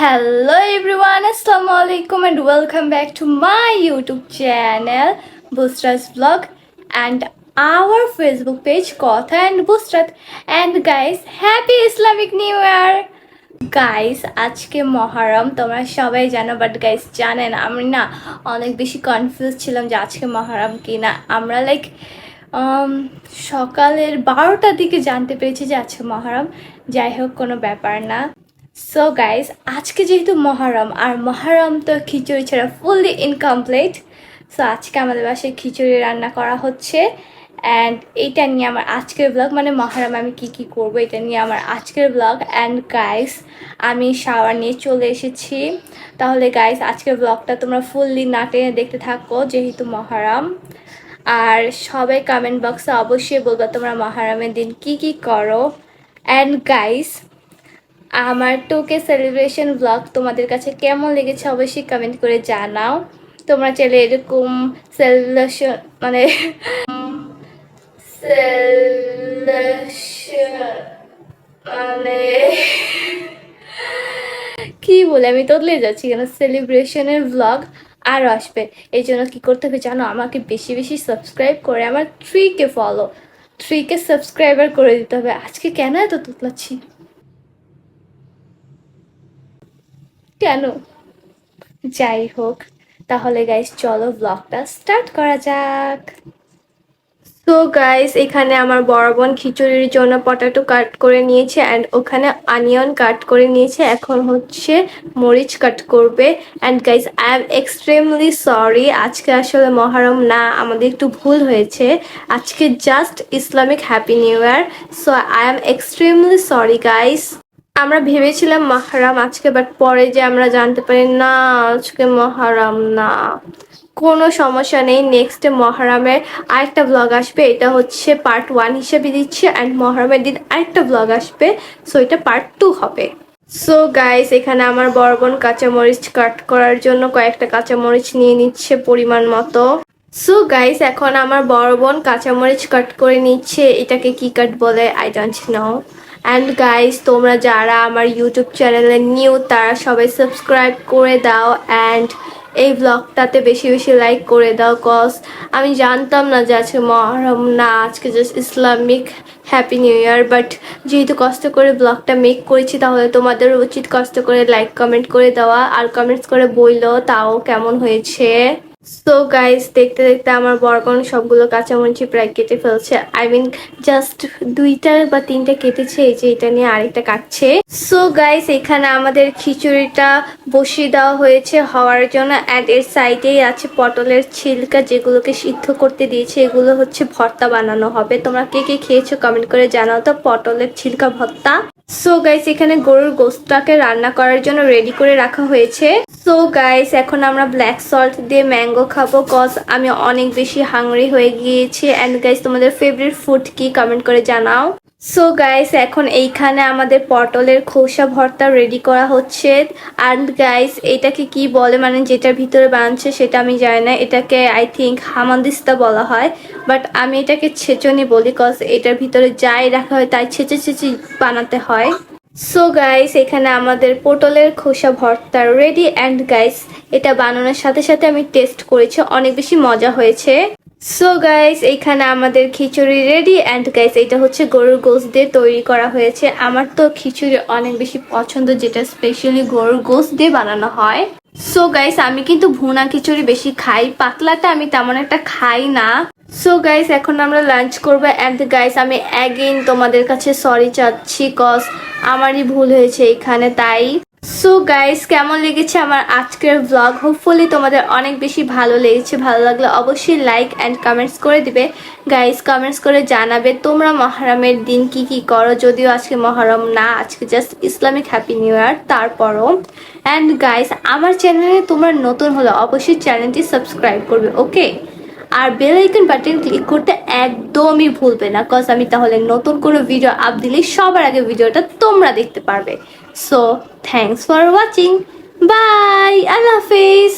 Hello everyone, Assalamu alaikum and welcome back to my YouTube channel Busrat's Vlog and our Facebook page Kotha and Busrat. And guys, happy Islamic New Year! Guys আজকে মহরম তোমরা সবাই জানো, but guys জানেন আমি না অনেক বেশি confuse ছিলাম যে আজকে মহরম কি না। আমরা সকালের 12টার দিকে জানতে পেরেছি যে আজকে মহরম। যাই হোক, কোনো ব্যাপার না। সো গাইস, আজকে যেহেতু মহরম আর মহরম তো খিচুড়ি ছাড়া ফুললি ইনকমপ্লিট। সো আজকে আমাদের বাসায় খিচুড়ি রান্না করা হচ্ছে অ্যান্ড এইটা নিয়ে আমার আজকের ব্লগ, মানে মহরম আমি কি করবো এটা নিয়ে আমার আজকের ব্লগ। অ্যান্ড গাইস, আমি শাওয়ার নিয়ে চলে এসেছি। তাহলে গাইস, আজকের ব্লগটা তোমরা ফুললি না টেনে দেখতে থাকো যেহেতু মহরম। আর সবাই কমেন্ট বক্সে অবশ্যই বলবা তোমরা মহরমের দিন কি করো। অ্যান্ড গাইস, আমার 2K সেলিব্রেশন ব্লগ তোমাদের কাছে কেমন লেগেছে অবশ্যই কমেন্ট করে জানাও। তোমরা চাইলে এরকম সেলিব্রেশন মানে কি বলে আমি তদলে যাচ্ছি কেন, সেলিব্রেশনের ব্লগ আরও আসবে। এই জন্য কী করতে হবে জানো, আমাকে বেশি বেশি সাবস্ক্রাইব করে আমার 3K সাবস্ক্রাইবার করে দিতে হবে। আজকে কেন এত তুতলাচ্ছি কেন? যাই হোক, তাহলে গাইস চলো ব্লগটা স্টার্ট করা যাক। তো গাইস, এখানে আমার বড় বোন খিচুড়ির জন্য পটাটো কাট করে নিয়েছে অ্যান্ড ওখানে অনিয়ন কাট করে নিয়েছে। এখন হচ্ছে মরিচ কাট করবে। And guys, I am extremely sorry, আজকে আসলে মহরম না, আমাদের একটু ভুল হয়েছে। আজকে just Islamic happy new year. So I am extremely sorry guys. আমরা ভেবেছিলাম মহরম আজকে, বাট পরে যে আমরা জানতে পারি না আজকে মহরম না। কোনো সমস্যা নেই, নেক্সট মহরমের আরেকটা ব্লগ আসবে, এটা হচ্ছে পার্ট 1 হিসেবে দিচ্ছে। অ্যান্ড মহরমের দিন আরেকটা ব্লগ আসবে, সো এটা পার্ট 2 হবে। সো গাইস, এখানে আমার বড় বোন কাঁচামরিচ কাট করার জন্য কয়েকটা কাঁচামরিচ নিয়ে নিচ্ছে পরিমাণ মতো। সো গাইস, এখন আমার বড় বোন কাঁচামরিচ কাট করে নিচ্ছে। এটাকে কি কাট বলে I don't know. And guys, তোমরা যারা আমার ইউটিউব চ্যানেলে নিউ তারা সবাই সাবস্ক্রাইব করে দাও অ্যান্ড এই ব্লগটাতে বেশি বেশি লাইক করে দাও। কজ আমি জানতাম না যে আজকে মহরম না, আজকে just Islamic happy new year. But যেহেতু কষ্ট করে ব্লগটা মেক করেছি, তাহলে তোমাদের উচিত কষ্ট করে লাইক কমেন্ট করে দেওয়া আর কমেন্টস করে বললো তাও কেমন হয়েছে। সো গাইস, দেখতে দেখতে আমার বড় বোন সবগুলো কাঁচামরিচ প্রায় কেটে ফেলছে। আই মিন জাস্ট 2টা বা 3টা কেটেছে, এই যে এটা নিয়ে আরেকটা কাটছে। সো গাইস, এখানে আমাদের খিচুড়িটা বসিয়ে দেওয়া হয়েছে হওয়ার জন্য। অ্যান্ড এর সাইডেই আছে পটলের ছিলকা, যেগুলোকে সিদ্ধ করতে দিয়েছে। এগুলো হচ্ছে ভর্তা বানানো হবে। তোমরা কে কে খেয়েছো কমেন্ট করে জানাও তো পটলের ছিলকা ভর্তা। সো গাইস, এখানে গরুর গোশতটাকে রান্না করার জন্য রেডি করে রাখা হয়েছে। সো গাইস, এখন আমরা ব্ল্যাক সল্ট দিয়ে ম্যাঙ্গো খাবো, কজ আমি অনেক বেশি হাংরি হয়ে গিয়েছি। অ্যান্ড গাইস, তোমাদের ফেভারিট ফুড কি কমেন্ট করে জানাও। সো গাইস, এখন এইখানে আমাদের পটলের খোসা ভর্তা রেডি করা হচ্ছে। অ্যান্ড গাইস, এটাকে কি বলে, মানে যেটার ভিতরে বানাচ্ছে সেটা আমি জানি না। এটাকে আই থিঙ্ক হামানদিস্তা বলা হয়, বাট আমি এটাকে ছেঁচনি বলি, কজ এটার ভিতরে যাই রাখা হয় তাই ছেঁচে বানাতে হয়। সো গাইস, এখানে আমাদের পটলের খোসা ভর্তা রেডি। অ্যান্ড গাইস, এটা বানানোর সাথে সাথে আমি টেস্ট করেছি, অনেক বেশি মজা হয়েছে। সো গাইস, এইখানে আমাদের খিচুড়ি রেডি। অ্যান্ড গাইস, এটা হচ্ছে গরুর গোশত দিয়ে তৈরি করা হয়েছে। আমার তো খিচুড়ি অনেক বেশি পছন্দ, যেটা স্পেশালি গরুর গোশত দিয়ে বানানো হয়। সো গাইস, আমি কিন্তু ভুনা খিচুড়ি বেশি খাই, পাতলাটা আমি তেমন একটা খাই না। সো গাইস, এখন আমরা লাঞ্চ করবো। অ্যান্ড গাইস, আমি অ্যাগেইন তোমাদের কাছে সরি চাচ্ছি, কজ আমারই ভুল হয়েছে এখানে, তাই। সো গাইস, কেমন লেগেছে আমার আজকের ব্লগ? হোপফুলি তোমাদের অনেক বেশি ভালো লেগেছে। ভালো লাগলে অবশ্যই লাইক অ্যান্ড কমেন্টস করে দিবে গাইস। কমেন্টস করে জানাবে তোমরা মহরমের দিন কি করো, যদিও আজকে মহরম না, আজকে just Islamic happy new year তারপরও। অ্যান্ড গাইস, আমার চ্যানেলে তোমরা নতুন হলে অবশ্যই চ্যানেলটি সাবস্ক্রাইব করবে, ওকে? আর বেল আইকন বাটন ক্লিক করতে একদমই ভুলবে না, কজ আমি তাহলে নতুন কোনো ভিডিও আপ দিলে সবার আগে ভিডিওটা তোমরা দেখতে পারবে। So thanks for watching, bye, আল্লাহ হাফিজ।